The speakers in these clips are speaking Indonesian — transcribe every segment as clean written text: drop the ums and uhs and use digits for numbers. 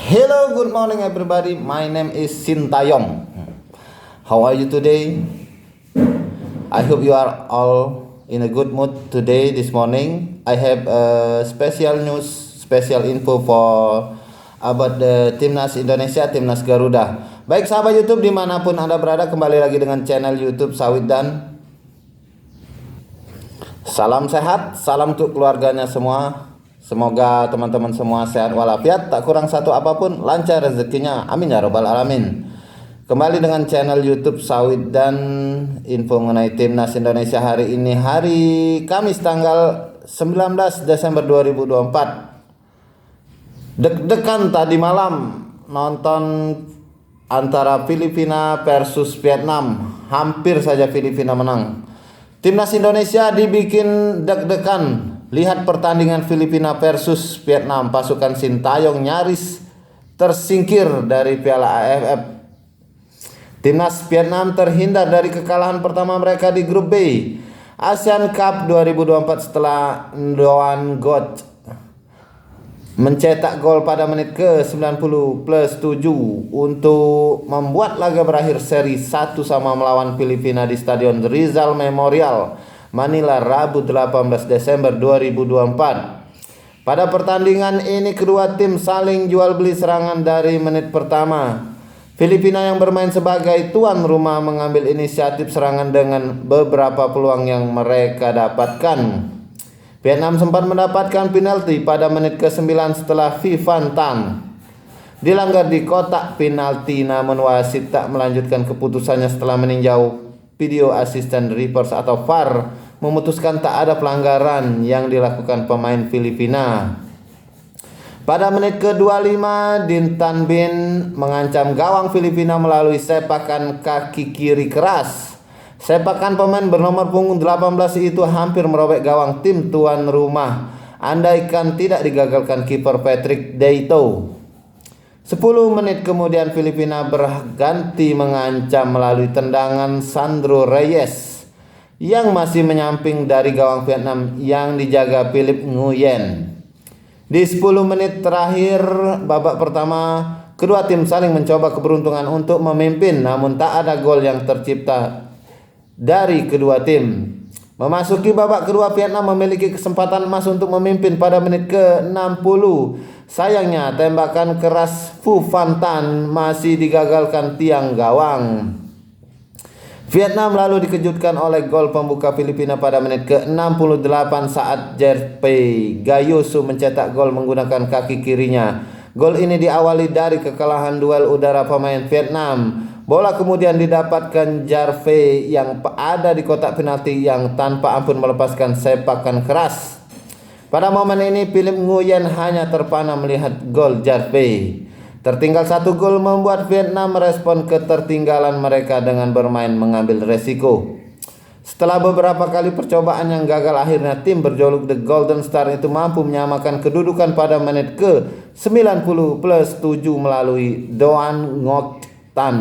Hello, good morning everybody. My name is Sintayong. How are you today? I hope you are all in a good mood today this morning. I have a special news, special info for about the Timnas Indonesia, Timnas Garuda. Baik sahabat YouTube dimanapun Anda berada, kembali lagi dengan channel YouTube Sawit Dan. Salam sehat, salam untuk keluarganya semua. Semoga teman-teman semua sehat walafiat, tak kurang satu apapun, lancar rezekinya, amin ya robbal alamin. Kembali dengan channel YouTube Sawit Dan, info mengenai Timnas Indonesia hari ini, hari Kamis tanggal 19 Desember 2024. Deg-degan tadi malam nonton antara Filipina versus Vietnam, hampir saja Filipina menang. Timnas Indonesia dibikin deg-degan. Lihat pertandingan Filipina versus Vietnam, pasukan Sintayong nyaris tersingkir dari Piala AFF. Timnas Vietnam terhindar dari kekalahan pertama mereka di grup B ASEAN Cup 2024 setelah Doan Goth mencetak gol pada menit ke-90+7 untuk membuat laga berakhir seri 1-1 melawan Filipina di Stadion Rizal Memorial, Manila, Rabu 18 Desember 2024. Pada pertandingan ini kedua tim saling jual beli serangan dari menit pertama. Filipina yang bermain sebagai tuan rumah mengambil inisiatif serangan dengan beberapa peluang yang mereka dapatkan. Vietnam sempat mendapatkan penalti pada menit ke-9 setelah Vi Van Tan dilanggar di kotak penalti, namun wasit tak melanjutkan keputusannya setelah meninjau video assistant referee atau VAR memutuskan tak ada pelanggaran yang dilakukan pemain Filipina. Pada menit ke-25, Din Tan Bin mengancam gawang Filipina melalui sepakan kaki kiri keras. Sepakan pemain bernomor punggung 18 itu hampir merobek gawang tim tuan rumah, andaikan tidak digagalkan kiper Patrick Deito. 10 menit kemudian Filipina berganti mengancam melalui tendangan Sandro Reyes yang masih menyamping dari gawang Vietnam yang dijaga Philip Nguyen. Di 10 menit terakhir babak pertama, kedua tim saling mencoba keberuntungan untuk memimpin, namun tak ada gol yang tercipta dari kedua tim. Memasuki babak kedua, Vietnam memiliki kesempatan emas untuk memimpin pada menit ke-60. Sayangnya tembakan keras Vu Van Tan masih digagalkan tiang gawang. Vietnam lalu dikejutkan oleh gol pembuka Filipina pada menit ke-68 saat Jerpy Gayoso mencetak gol menggunakan kaki kirinya. Gol ini diawali dari kekalahan duel udara pemain Vietnam. Bola kemudian didapatkan Jarve yang ada di kotak penalti yang tanpa ampun melepaskan sepakan keras. Pada momen ini Philip Nguyen hanya terpana melihat gol Jarve. Tertinggal 1 gol membuat Vietnam merespon ketertinggalan mereka dengan bermain mengambil resiko. Setelah beberapa kali percobaan yang gagal, akhirnya tim berjuluk The Golden Star itu mampu menyamakan kedudukan pada menit ke-90+7 melalui Doan Ngoc Tan.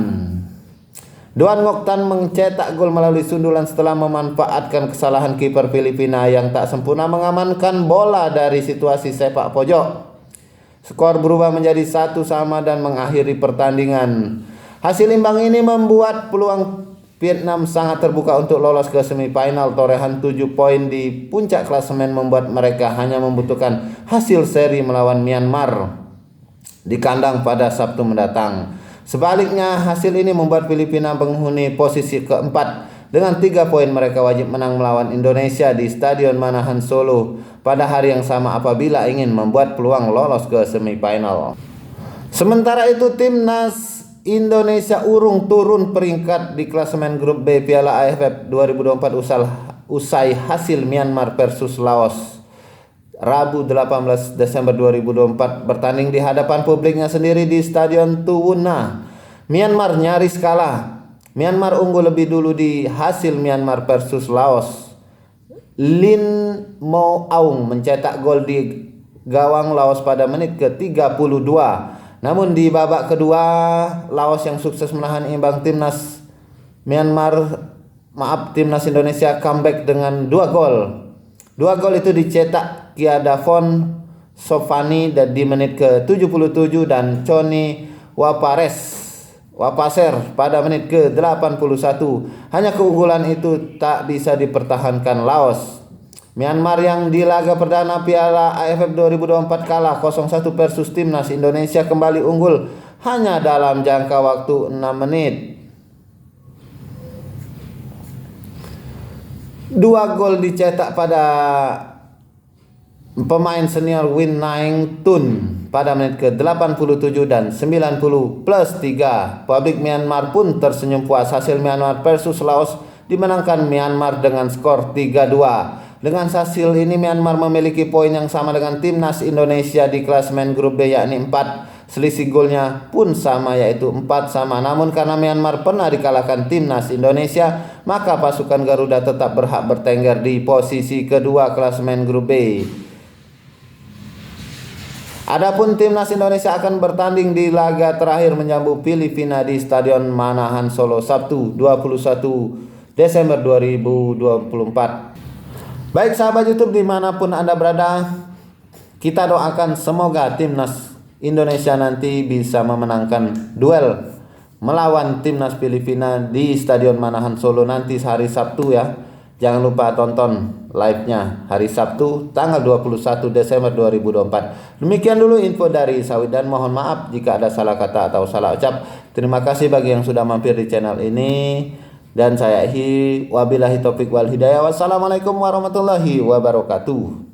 Doan Ngoc Tan mencetak gol melalui sundulan setelah memanfaatkan kesalahan kiper Filipina yang tak sempurna mengamankan bola dari situasi sepak pojok. Skor berubah menjadi 1-1 dan mengakhiri pertandingan. Hasil imbang ini membuat peluang Vietnam sangat terbuka untuk lolos ke semifinal. Torehan 7 poin di puncak klasemen membuat mereka hanya membutuhkan hasil seri melawan Myanmar di kandang pada Sabtu mendatang. Sebaliknya, hasil ini membuat Filipina menghuni posisi keempat. Dengan 3 poin mereka wajib menang melawan Indonesia di Stadion Manahan Solo pada hari yang sama apabila ingin membuat peluang lolos ke semifinal. Sementara itu Timnas Indonesia urung turun peringkat di klasemen grup B Piala AFF 2024 usai hasil Myanmar versus Laos Rabu 18 Desember 2024 bertanding di hadapan publiknya sendiri di Stadion Tuwuna. Myanmar nyaris kalah. Myanmar unggul lebih dulu di hasil Myanmar versus Laos. Lin Mo Aung mencetak gol di gawang Laos pada menit ke-32. Namun di babak kedua, Laos yang sukses menahan imbang timnas Indonesia comeback dengan 2 gol. 2 gol itu dicetak Kiadavon Sofani di menit ke-77 dan Choni Wapaser pada menit ke-81. Hanya keunggulan itu tak bisa dipertahankan Laos. Myanmar yang di laga perdana Piala AFF 2024 kalah 0-1 versus timnas Indonesia kembali unggul hanya dalam jangka waktu 6 menit. 2 gol dicetak pada pemain senior Win Naing Tun pada menit ke-87 dan 90 plus 3. Publik Myanmar pun tersenyum puas. Hasil Myanmar versus Laos dimenangkan Myanmar dengan skor 3-2. Dengan hasil ini Myanmar memiliki poin yang sama dengan timnas Indonesia di klasemen grup B yakni 4. Selisih golnya pun sama yaitu 4 sama. Namun karena Myanmar pernah dikalahkan timnas Indonesia, maka pasukan Garuda tetap berhak bertengger di posisi kedua klasemen grup B. Adapun timnas Indonesia akan bertanding di laga terakhir menyambut Filipina di Stadion Manahan Solo Sabtu 21 Desember 2024. Baik sahabat YouTube dimanapun Anda berada, kita doakan semoga timnas Indonesia nanti bisa memenangkan duel melawan timnas Filipina di Stadion Manahan Solo nanti hari Sabtu ya. Jangan lupa tonton live-nya hari Sabtu tanggal 21 Desember 2024. Demikian dulu info dari Sawit dan mohon maaf jika ada salah kata atau salah ucap. Terima kasih bagi yang sudah mampir di channel ini. Dan saya wabillahi taufik wal hidayah. Wassalamualaikum warahmatullahi wabarakatuh.